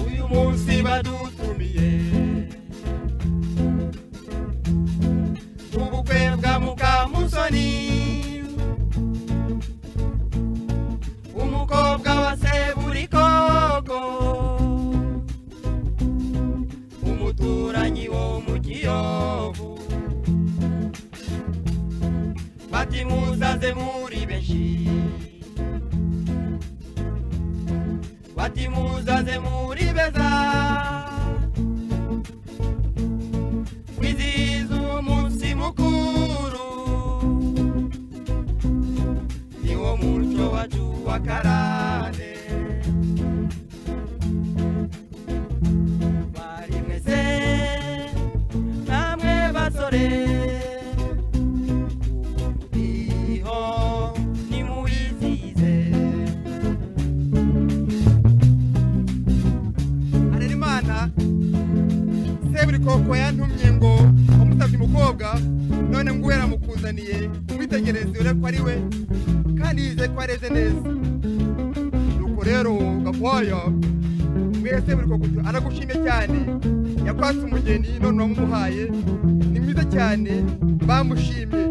uyu munsi badutumiye ubukwe bwa Mukamusoni umukobwa wa Seburikoko umuturanyi wo mu Kiyovu bati muzaze muri benshi bati muzaze muri beza kwizihiza umunsi mukuru niwo muco wacu wa karande bari mwese namwe basore iho nimuwizihize Harerimana Seburikoko yantumye ngo wamusabye umukobwa none nguhera mukuzaniye umwitegereze ure ko ari we kandi yize ko areze neza nuko rero Gakwaya mwese Seburikoko aragushimye cyane yakwatse umugeni none wamumuhaye ni mwiza cyane bamushimye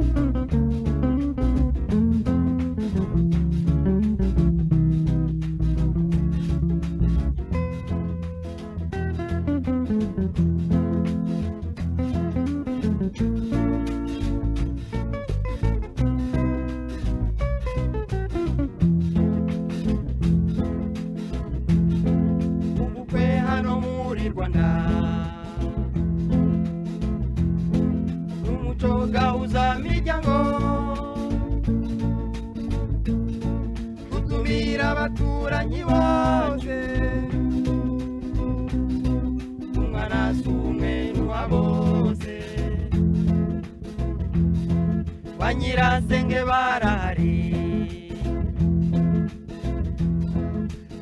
Rwanda umuco gauza miryango gutumira abaturanyi bose umwana sumwe n'uwa bose banyirasenge barahari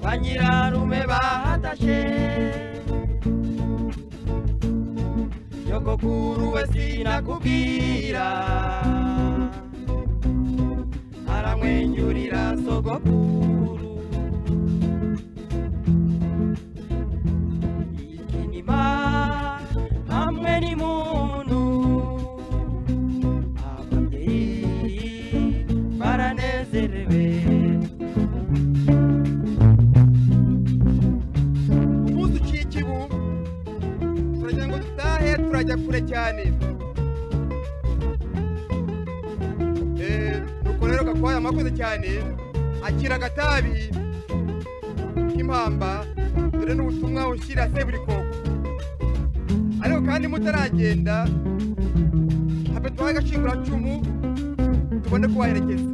banyirarume bahatashe Yogokuru we sinakubwira aramwenyurira sogokuru ikinima hamwe ni muntu ababyeyi baranezerewe umunsi uciye ikibu turagira ngo dutahe turajya kure cyane nuko rero Gakwaya amakoze cyane akira agatabi k'impamba dore n'ubutumwa ushyira Seburikoko ariko kandi mutaragenda habe twahe agashinguracumu tubone kubaherekeza